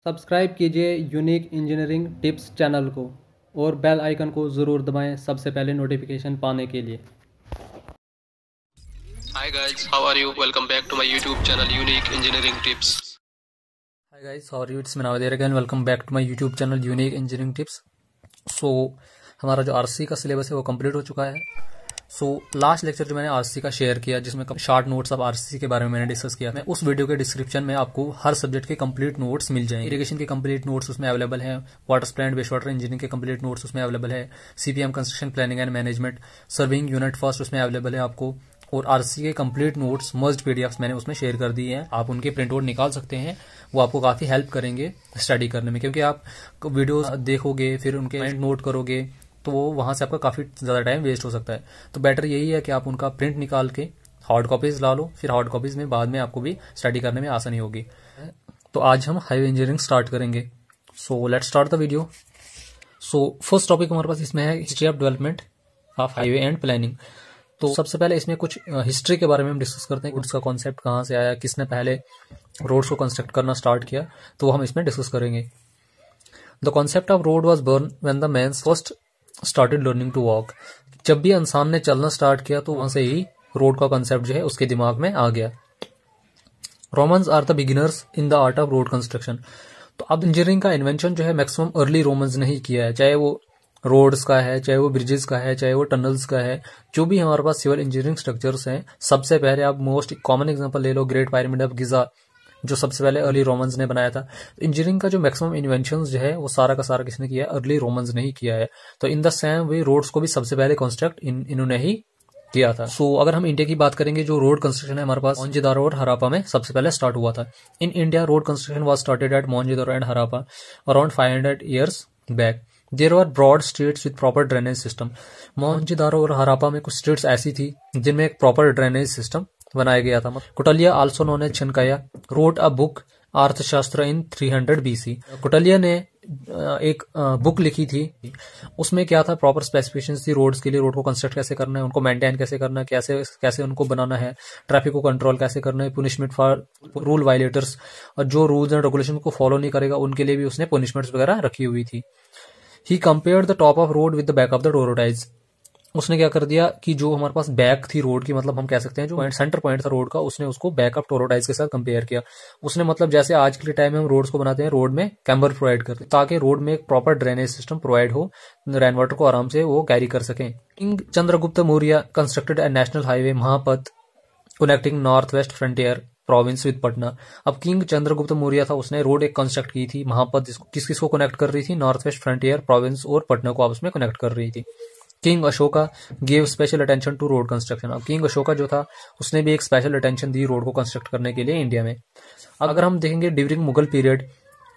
Subscribe कीजिए unique engineering tips channel को और बेल आइकन को ज़रूर दबाएं सबसे पहले नोटिफिकेशन पाने के लिए। Hi guys, how are you? Welcome back to my YouTube channel Unique Engineering Tips. Hi guys, how are you? It's Manavir again. Welcome back to my YouTube channel Unique Engineering Tips. So हमारा जो RC का syllabus है वो complete हो चुका है। Last lecture जो मैंने आरसी का शेयर किया जिसमें शॉर्ट नोट्स ऑफ आरसी के बारे में मैंने डिस्कस किया, मैं उस वीडियो के डिस्क्रिप्शन में आपको हर सब्जेक्ट के कंप्लीट नोट्स मिल जाएंगे। इरिगेशन के कंप्लीट नोट्स उसमें अवेलेबल है, water supply and waste water engineering के कंप्लीट नोट्स उसमें अवेलेबल है, CPM construction planning and management serving unit first उसमें अवेलेबल है आपको, और आरसी के कंप्लीट नोट्स मर्ज्ड पीडीएफ्स मैंने उसमें शेयर कर दिए हैं। आप उनके प्रिंट आउट निकाल सकते हैं, वो आपको काफी हेल्प करेंगे स्टडी करने में, क्योंकि आप वीडियो देखोगे फिर उनके पॉइंट नोट करोगे तो वहां से आपका काफी ज्यादा टाइम वेस्ट हो सकता है। तो बेटर यही है कि आप उनका प्रिंट निकाल के हार्ड कॉपीज ला लो, फिर हार्ड कॉपीज में बाद में आपको भी स्टडी करने में आसानी होगी। तो आज हम हाईवे इंजीनियरिंग स्टार्ट करेंगे। So let's start the video. So first topic हमारे पास इसमें है history of development of highway and planning. तो सबसे पहले इसमें कुछ हिस्ट्री के बारे में हम डिस्कस करते हैं, उसका कॉन्सेप्ट कहाँ से आया, किसने पहले रोड्स को कंस्ट्रक्ट करना स्टार्ट किया, तो हम इसमें डिस्कस करेंगे। The concept of road was born when the man first started learning to walk. जब भी इंसान ने चलना स्टार्ट किया तो वहां से ही रोड का कॉन्सेप्ट जो है उसके दिमाग में आ गया। Romans are the beginners in the art of road construction. तो अब इंजीनियरिंग का इन्वेंशन जो है मैक्सिमम अर्ली रोमन्स ने ही किया है, चाहे वो रोड्स का है, चाहे वो ब्रिजेस का है, चाहे वो टनल्स का है, जो भी हमारे पास सिविल इंजीनियरिंग स्ट्रक्चर्स हैं, सबसे पहले आप मोस्ट कॉमन एग्जांपल ले लो ग्रेट पिरामिड ऑफ गिजा, जो सबसे पहले अर्ली रोमन्स ने बनाया था। इंजीनियरिंग का जो मैक्सिमम इन्वेंशंस जो है वो सारा का सारा किसने किया है, अर्ली रोमन्स ने ही किया है। तो in the same way roads को भी सबसे पहले कंस्ट्रक्ट इन्होंने ही किया था। अगर हम इंडिया की बात करेंगे, जो रोड कंस्ट्रक्शन है हमारे पास मोहनजोदारो और हरापा में सबसे पहले स्टार्ट हुआ था। In India road construction was started at Mohenjodaro and Harappa around 500 years back. There are broad streets with proper drainage system. Mohenjodaro और हरापा में कुछ स्ट्रीट्स ऐसी थी जिनमें एक प्रॉपर ड्रेनेज सिस्टम बनाया गया था। Kautilya also known as Chanakya wrote a book Arthashastra in 300 BC। कुटलिया ने एक बुक लिखी थी, उसमें क्या था, प्रॉपर स्पेसिफिकेशंस थी रोड्स के लिए, रोड को कंस्ट्रक्ट कैसे करना है, उनको मेंटेन कैसे करना है, कैसे कैसे उनको बनाना है, ट्रैफिक को कंट्रोल कैसे करना है, पुनिशमेंट फॉर रूल वायलेटर्स, और जो रूल्स एंड रेगुलेशन को फॉलो नहीं करेगा उनके लिए भी उसने पनिशमेंट्स वगैरह रखी हुई थी। He compared the top of road with the back of the roadways. उसने क्या कर दिया कि जो हमारे पास बैक थी रोड की, मतलब हम कह सकते हैं जो सेंटर पॉइंट था रोड का, उसने उसको बैक ऑफ टोरोडाइज के साथ कंपेयर किया। उसने मतलब जैसे आज के टाइम में हम रोड्स को बनाते हैं, रोड में कैम्बर प्रोवाइड करते हैं ताकि रोड में एक प्रॉपर ड्रेनेज सिस्टम प्रोवाइड हो, रेन वाटर को आराम से वो कैरी कर सकें। King Chandragupta Maurya constructed a national highway Mahapath connecting north west frontier province with Patna. अब किंग चंद्रगुप्त मौर्य था, उसने रोड एक कंस्ट्रक्ट की थी महापथ, किस किस को कनेक्ट कर रही थी, नॉर्थ वेस्ट फ्रंटियर प्रोविंस और पटना को आपस में कनेक्ट कर रही थी। King Ashoka gave special attention to road construction. अब किंग अशोका जो था उसने भी एक स्पेशल अटेंशन दी रोड को कंस्ट्रक्ट करने के लिए इंडिया में। अगर हम देखेंगे during Mughal period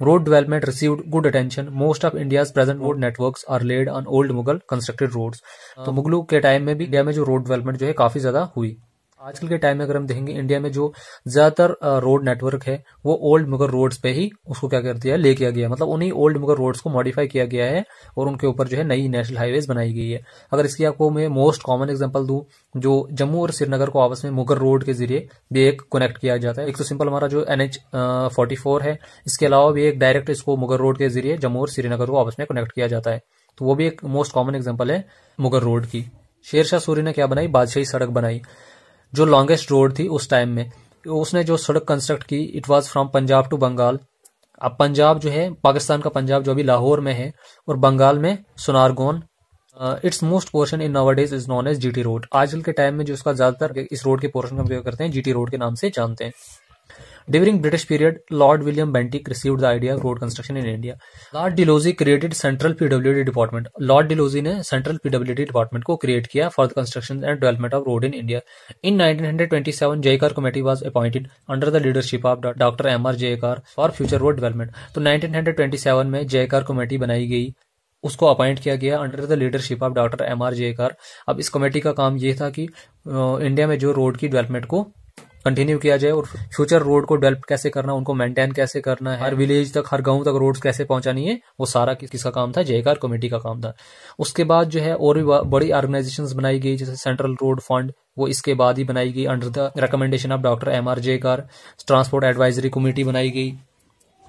road development received good attention. Most of India's present road networks are laid on old Mughal constructed roads. तो मुगलों के टाइम में भी इंडिया में जो रोड डेवलपमेंट जो है काफी ज्यादा हुई। आजकल के टाइम में अगर हम देखेंगे इंडिया में जो ज्यादातर रोड नेटवर्क है वो ओल्ड मुगल रोड्स पे ही उसको क्या कर दिया, ले किया गया, मतलब उन्हीं ओल्ड मुगल रोड्स को मॉडिफाई किया गया है और उनके ऊपर जो है नई नेशनल हाईवेज बनाई गई है। अगर इसकी आपको मैं मोस्ट कॉमन एग्जांपल दूं, जो जम्मू और श्रीनगर को आपस में मुगल रोड के जरिए भी एक कनेक्ट किया जाता है। एक तो सिंपल हमारा जो NH 44 है, इसके अलावा भी एक डायरेक्ट इसको मुगल रोड के जरिए जम्मू और श्रीनगर को आपस में कनेक्ट किया जाता है। तो वो भी एक मोस्ट कॉमन एग्जाम्पल है मुगल रोड की। शेरशाह सूरी ने क्या बनाई, बादशाही सड़क बनाई, जो लॉन्गेस्ट रोड थी उस टाइम में। उसने जो सड़क कंस्ट्रक्ट की, it was from Punjab to Bengal. अब पंजाब जो है पाकिस्तान का पंजाब जो अभी लाहौर में है, और बंगाल में Sonargaon. It's most portion in nowadays is known as GT road. आजकल के टाइम में जो इसका ज्यादातर इस रोड के पोर्शन का उपयोग करते हैं GT रोड के नाम से जानते हैं। During British period, Lord William Bentinck received the idea of road construction in India. Lord Dalhousie created Central PWD Department. Lord Dalhousie ने Central PWD Department को create किया for the construction and development of road in India. In 1927, Jayakar Committee was appointed under the leadership of Dr. M.R. Jayakar for future road development. तो 1927 में Jayakar Committee बनाई गई, उसको appoint किया गया under the leadership of doctor M.R. Jayakar। अब इस committee का काम ये था कि इंडिया में जो रोड की डेवलपमेंट को कंटिन्यू किया जाए और फ्यूचर रोड को डेवलप कैसे करना, उनको मेंटेन कैसे करना है, हर विलेज तक हर गांव तक रोड्स कैसे पहुंचानी है, वो सारा किसका काम था, जयकार कमेटी का काम था। उसके बाद जो है और भी बड़ी ऑर्गेनाइजेशंस बनाई गई, जैसे सेंट्रल रोड फंड, वो इसके बाद ही बनाई गई under the recommendation of doctor M.R. Jayakar। Transport advisory committee बनाई गई,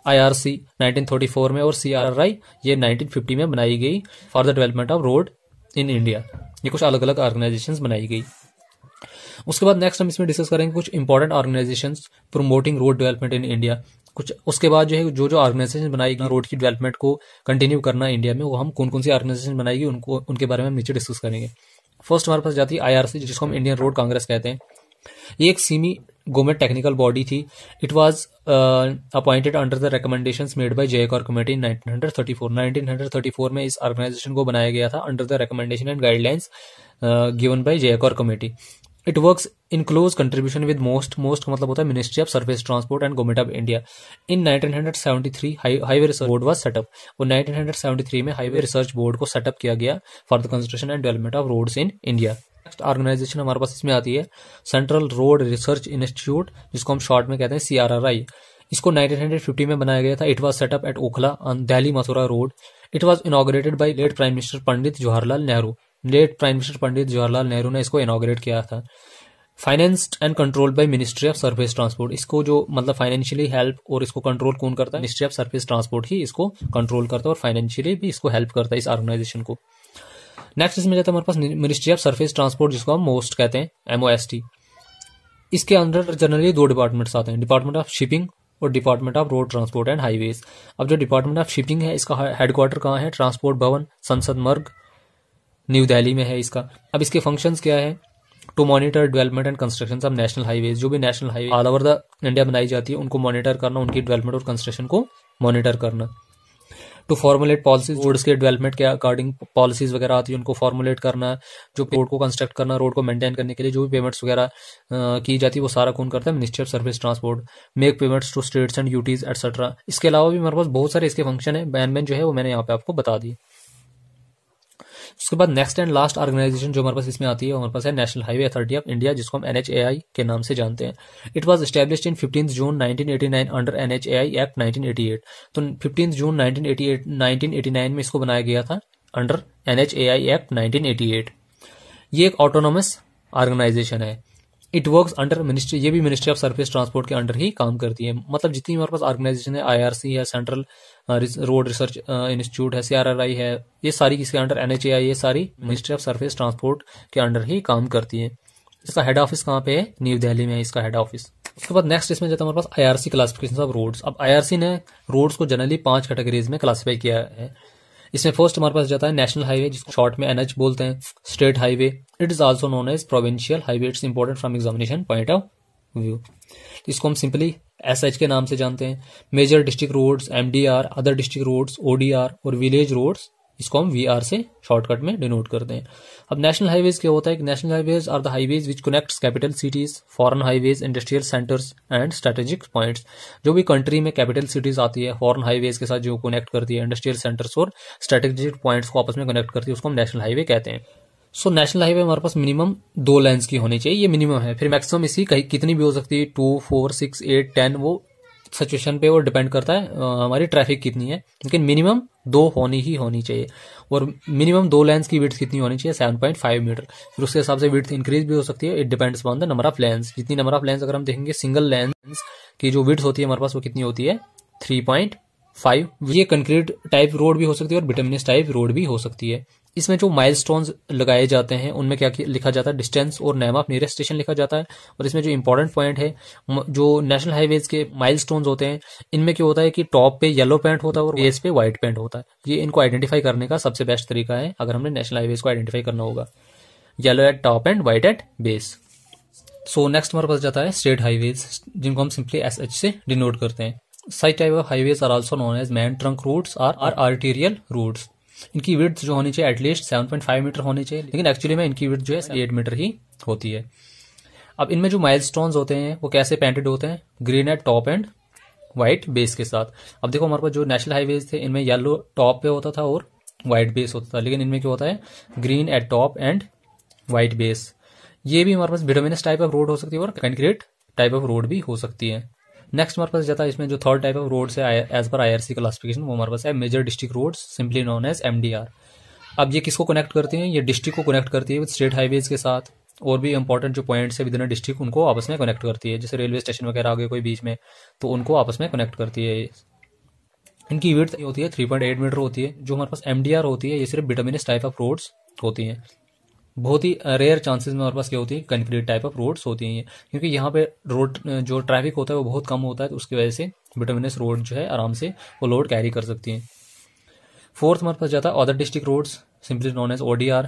IRC 1934 में और CRRI ये 1950 में बनाई गई for the development of road in India. ये कुछ अलग अलग ऑर्गेनाइजेशंस बनाई गई। उसके बाद नेक्स्ट हम इसमें डिस्कस करेंगे कुछ important organisations promoting road development in India. कुछ उसके बाद जो है जो ऑर्गेनाइजेशन बनाएगी रोड की डेवलपमेंट को कंटिन्यू करना इंडिया में, वो हम कौन कौन सी ऑर्गेनाइजेशन बनाएगी उनके बारे में हम नीचे डिस्कस करेंगे। फर्स्ट हमारे पास जाती है IRC, जिसको हम इंडियन रोड कांग्रेस कहते हैं। ये एक सेमी गवर्नमेंट टेक्निकल बॉडी थी। It was appointed under the recommendations made by Jayakar committee in 1934। 1934 में इस ऑर्गेनाइजेशन को बनाया गया था under the recommendation and guidelines given by Jayakar committee. It works in close contribution with most का मतलब होता है ministry of surface transport and government of India. In 1973 highway research board was set up, और 1973 में हाईवे रिसर्च बोर्ड को setup किया गया for the construction and development of roads in India. Next organization हमारे पास इसमें आती है सेंट्रल रोड रिसर्च इंस्टीट्यूट, जिसको हम शॉर्ट में कहते हैं CRRI। इसको 1950 में बनाया गया था। It was set up at Okhla on Delhi Mathura road. It was inaugurated by late prime minister Pandit Jawaharlal Nehru. Late prime minister Pandit Jawaharlal Nehru ने इसको इनॉग्रेट किया था। Financed and control by ministry of surface transport. इसको जो मतलब फाइनेंशियली हेल्प और इसको कंट्रोल कौन करता है, मिनिस्ट्री ऑफ सर्फेस ट्रांसपोर्ट ही इसको कंट्रोल करता है और फाइनेंशियली भी इसको हेल्प करता है इस ऑर्गेनाइजेशन को। नेक्स्ट इसमें जाता है हमारे पास मिनिस्ट्री ऑफ सर्फेस ट्रांसपोर्ट, जिसको हम मोस्ट कहते हैं, MOST। इसके अंदर जनरली दो डिपार्टमेंट्स आते हैं, डिपार्टमेंट ऑफ शिपिंग और department of road transport and highways. अब जो डिपार्टमेंट ऑफ शिपिंग है, इसका हेडक्वार्टर कहाँ है, ट्रांसपोर्ट भवन संसद मार्ग न्यू दिल्ली में है इसका। अब इसके फंक्शंस क्या है, to monitor development and construction of national highways. जो भी national highway all over the India बनाई जाती है उनको मॉनिटर करना, उनकी डेवलपमेंट और कंस्ट्रक्शन को मॉनिटर करना। टू फॉर्मुलेट पॉलिसीज, रोड्स के डेवलपमेंट के अकॉर्डिंग पॉलिसीज वगैरह आती है उनको फॉर्मुलेट करना। जो रोड को कंस्ट्रक्ट करना, रोड को मेंटेन करने के लिए जो भी पेमेंट्स वगैरह की जाती है वो सारा कौन करता है, ministry of surface transport. Make payments to states and UTs etcetera. इसके अलावा भी हमारे पास बहुत सारे इसके फंक्शन है, बैन जो है वो मैंने यहाँ पे आपको बता दी। उसके बाद नेक्स्ट एंड लास्ट ऑर्गेनाइजेशन जो हमारे पास इसमें आती है हमारे पास है national highway authority of India, जिसको हम NHAI के नाम से जानते हैं। It was established in 15 June 1989 under NHAI act 1988। तो 15 जून 1989 में इसको बनाया गया था अंडर NHAI एक्ट 1988। ये एक ऑटोनोमस ऑर्गेनाइजेशन है। इट वर्क्स अंडर मिनिस्ट्री, ये भी मिनिस्ट्री ऑफ सर्फेस ट्रांसपोर्ट के अंडर ही काम करती है। मतलब जितनी हमारे पास ऑर्गेनाइजेशन है, IRC है, सेंट्रल रोड रिसर्च इंस्टीट्यूट है, CRRI है, ये सारी किसके अंडर, NHAI, ये सारी मिनिस्ट्री ऑफ सर्फेस ट्रांसपोर्ट के अंडर ही काम करती है। इसका हेड ऑफिस कहाँ पे है, न्यू दिल्ली में है इसका हेड ऑफिस। उसके बाद नेक्स्ट इसमें जाता है हमारे पास IRC क्लासिफिकेशन ऑफ रोड्स। अब IRC ने रोड्स को जनरली 5 कैटेगरीज में क्लासीफाई किया है। इसमें फर्स्ट हमारे पास जाता है नेशनल हाईवे, जिसको शॉर्ट में NH बोलते हैं। State highway, it is also known as provincial highway. It's important from examination point of view. इसको हम सिंपली SH के नाम से जानते हैं। Major district roads MDR, other district roads ODR और विलेज रोड्स इसको हम VR से शॉर्टकट में डिनोट करते हैं। अब नेशनल हाईवेज क्या होता है, national highways are the highways which connects capital cities, foreign highways, industrial centres and strategic points. जो भी कंट्री में कैपिटल सिटीज आती है, फॉरेन हाईवेज के साथ जो कनेक्ट करती है, इंडस्ट्रियल सेंटर्स और स्ट्रेटेजिक पॉइंट्स को आपस में कनेक्ट करती है, उसको हम नेशनल हाईवे कहते हैं। सो नेशनल हाईवे हमारे पास मिनिमम 2 लाइन्स की होनी चाहिए, ये मिनिमम है। फिर मैक्सिमम इसी कितनी भी हो सकती है, 2, 4, 6, 8, 10, वो सिचुएशन पे और डिपेंड करता है हमारी ट्रैफिक कितनी है, लेकिन मिनिमम 2 होनी चाहिए। और मिनिमम 2 लाइन्स की विड्थ कितनी होनी चाहिए, 7.5 मीटर। फिर उसके हिसाब से विड्थ इंक्रीज भी हो सकती है, it depends upon the number of lens. जितनी नंबर ऑफ लेंस अगर हम देखेंगे, सिंगल लेंस की जो विड्थ होती है हमारे पास वो कितनी होती है, 3.5। ये कंक्रीट टाइप रोड भी हो सकती है और बिटुमिनस टाइप रोड भी हो सकती है। इसमें जो माइलस्टोन्स लगाए जाते हैं उनमें क्या लिखा जाता है, डिस्टेंस और नेम ऑफ नियरेस्ट स्टेशन लिखा जाता है। और इसमें जो इंपॉर्टेंट पॉइंट है, जो नेशनल हाईवेज के माइलस्टोन्स होते हैं, इनमें क्या होता है कि टॉप पे येलो पेंट होता है और बेस पे व्हाइट पेंट होता है। ये इनको आइडेंटिफाई करने का सबसे बेस्ट तरीका है अगर हमने नेशनल हाईवेज को आइडेंटिफाई करना होगा, yellow at top and white at base. So next हमारे पास जाता है स्टेट हाईवेज, जिनको हम सिंपली SH से डिनोट करते हैं। Such type of highways are also known as main trunk routes or arterial routes. इनकी विड्थ जो होनी चाहिए एटलीस्ट 7.5 मीटर होनी चाहिए, लेकिन एक्चुअली में इनकी विड्थ जो है 8 मीटर ही होती है। अब इनमें जो माइलस्टोन्स होते हैं वो कैसे पेंटेड होते हैं, green eight top and white base के साथ। अब देखो हमारे पास जो नेशनल हाईवेज थे इनमें येलो टॉप पे होता था और व्हाइट बेस होता था, लेकिन इनमें क्या होता है, green eight top and white base. ये भी हमारे पास बिटुमिनस टाइप ऑफ रोड हो सकती है और कंक्रीट टाइप ऑफ रोड भी हो सकती है। नेक्स्ट हमारे पास जाता है इसमें जो थर्ड टाइप ऑफ रोड्स है एज पर IRC क्लासिफिकेशन, वो हमारे पास है major district roads, simply known as MDR। अब ये किसको कनेक्ट करती हैं, ये डिस्ट्रिक्ट को कनेक्ट करती है विद स्टेट हाईवेज के साथ, और भी इंपॉर्टेंट जो पॉइंट्स है विद इन डिस्ट्रिक्ट उनको आपस में कनेक्ट करती है। जैसे रेलवे स्टेशन वगैरह आ गए कोई बीच में, तो उनको आपस में कनेक्ट करती है। इनकी विड्थ होती है 3.8 मीटर होती है। जो हमारे पास MDR होती है ये सिर्फ बिटुमिनस टाइप ऑफ रोड्स होती हैं। बहुत ही रेयर चांसेस में हमारे पास क्या होती है, कंक्रीट टाइप ऑफ रोड्स होती हैं ये, क्योंकि यहाँ पे रोड जो ट्रैफिक होता है वो बहुत कम होता है, तो उसकी वजह से बिटुमिनस रोड जो है आराम से वो लोड कैरी कर सकती हैं। फोर्थ हमारे पास जाता है other district roads, simply known as ODR।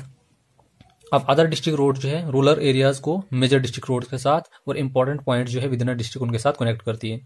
अब अदर डिस्ट्रिक्ट रोड जो है रूरल एरियाज को मेजर डिस्ट्रिक्ट रोड के साथ और इंपॉर्टेंट पॉइंट जो है विद इन अ डिस्ट्रिक्ट उनके साथ कनेक्ट करती है।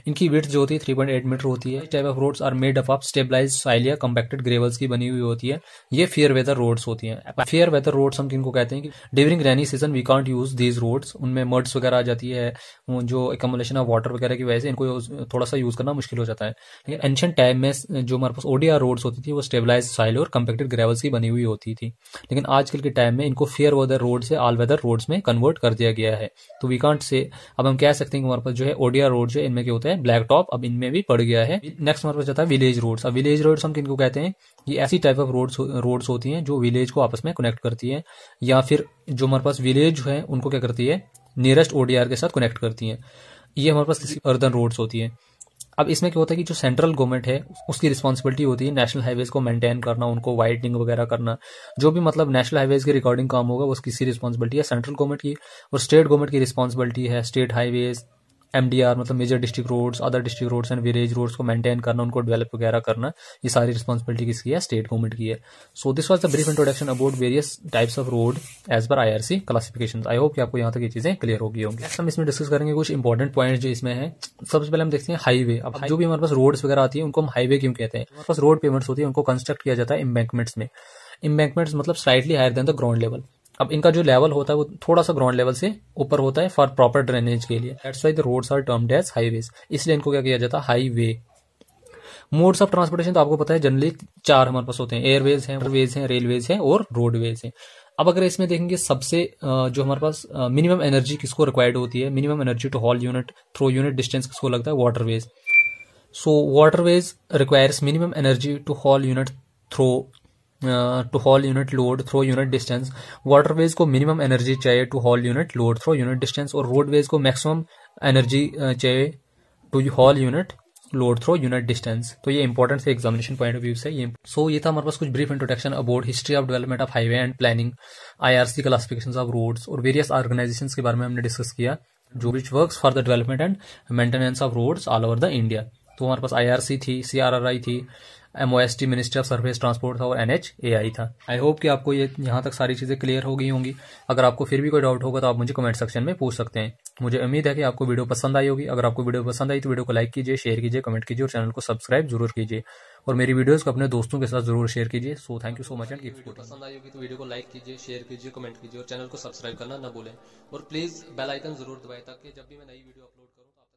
इनकी विड्थ जो होती है 3.8 मीटर होती है। Type of roads are made up of stabilised soil या कंपैक्टेड ग्रेवल्स की बनी हुई होती है। ये फेयर वेदर रोड्स होती हैं। फेयर वेदर रोड्स हम किनको कहते हैं कि during rainy season we can't use these roads, उनमें मड्स वगैरह आ जाती है, जो एकमुलेशन ऑफ वाटर वगैरह की वजह से इनको थोड़ा सा यूज करना मुश्किल हो जाता है। लेकिन एंशिएंट टाइम में जो हमारे पास ODR रोड्स होती थी वो स्टेबलाइज्ड सॉइल और कंपैक्टेड ग्रेवल्स की बनी हुई होती थी। लेकिन आजकल के टाइम में इनको फेयर वेदर रोड से ऑल वेदर रोड्स में कन्वर्ट कर दिया गया है। तो वी कांट से, अब हम कह सकते हैं कि हमारे पास जो है ODR रोड जो है इनमें क्या होता है ब्लैक टॉप, अब इनमें भी पड़ गया है। नेक्स्ट हमारे पास जाता है विलेज रोड्स। अब विलेज रोड्स हम किनको कहते हैं, ये ऐसी टाइप ऑफ रोड्स होती हैं जो विलेज को आपस में कनेक्ट करती हैं, या फिर जो हमारे पास विलेज जो है उनको क्या करती है नियरेस्ट ODR के साथ कनेक्ट करती हैं। ये हमारे पास किसी अर्दन रोड्स होती है। अब इसमें क्या होता है कि जो सेंट्रल गवर्नमेंट है उसकी रिस्पॉन्सिबिलिटी होती है नेशनल हाईवेज को मेंटेन करना, उनको वाइडनिंग वगैरह करना, जो भी मतलब नेशनल हाईवेज के रिकॉर्डिंग काम होगा वो किसी रिस्पॉन्सिबिलिटी है सेंट्रल गवर्नमेंट की, और स्टेट गवर्नमेंट की रिस्पॉन्सिबिलिटी है स्टेट हाईवेज, MDR मतलब major district roads, other district roads and village roads को मेंटेन करना, उनको डेवलप वगैरह करना, ये सारी रिस्पॉन्सिबिलिटी किसकी है, स्टेट गवर्नमेंट की है। So this was the brief introduction about various types of road as पर IRC क्लासिफिकेशन। आई होप कि आपको यहाँ तक ये चीजें क्लियर होगी होंगी। नेक्स्ट हम इसमें डिस्कस करेंगे कुछ इंपॉर्टेंट पॉइंट्स जो इसमें है। सबसे पहले हम देखते हैं हाईवे। अब जो भी हमारे पास रोड्स वगैरह आती है उनको हम हाईवे क्यों कहते हैं। हमारे पास रोड पेमेंट्स होती है उनको कंस्ट्रक्ट किया जाता है एम्बैंकमेंट्स में। एम्बैंकमेंट्स मतलब slightly higher than the ground level. अब इनका जो लेवल होता है वो थोड़ा सा ग्राउंड लेवल से ऊपर होता है फॉर प्रॉपर ड्रेनेज के लिए। That's why the roads are termed as highways, इसलिए इनको क्या किया जाता है हाईवे। मोड्स ऑफ ट्रांसपोर्टेशन तो आपको पता है जनरली 4 हमारे पास होते हैं, एयरवेज हैं, रोडवेज हैं, रेलवेज हैं और रोडवेज हैं। अब अगर इसमें देखेंगे सबसे जो हमारे पास मिनिमम एनर्जी किसको रिक्वायर्ड होती है, minimum energy to haul unit through unit distance किसको लगता है, waterways. So waterways requires minimum energy to haul unit through to haul unit load through unit distance. Waterways को मिनिमम एनर्जी चाहिए to haul unit load through unit distance, और roadways को maximum energy चाहिए to haul unit load through unit distance. तो ये important है examination point of view से। ये ये था हमारे पास कुछ brief introduction about history of development of highway and planning, IRC classifications of roads और वेरियस ऑर्गेनाइजेशंस के बारे में हमने डिस्कस किया जो which works for the development and maintenance of roads all over the India. तो हमारे पास IRC थी, CRRI थी, MOST ministry of surface transport था और NHAI था। आई होप कि आपको ये यहाँ तक सारी चीज़ें क्लियर हो गई होंगी। अगर आपको फिर भी कोई डाउट होगा तो आप मुझे कमेंट सेक्शन में पूछ सकते हैं। मुझे उम्मीद है कि आपको वीडियो पसंद आई होगी। अगर आपको वीडियो पसंद आई तो वीडियो को लाइक कीजिए, शेयर कीजिए, कमेंट कीजिए और चैनल को सब्सक्राइब जरूर कीजिए और मेरी वीडियोस को अपने दोस्तों के साथ जरूर शेयर कीजिए। So thank you so much and keep supporting. पसंद आई होगी तो वीडियो को लाइक कीजिए, शेयर कीजिए, कमेंट कीजिए और चैनल को सब्सक्राइब करना ना भूलें और प्लीज बेल आइकन जरूर दबाएं ताकि जब भी मैं नई वीडियो अपलोड करूं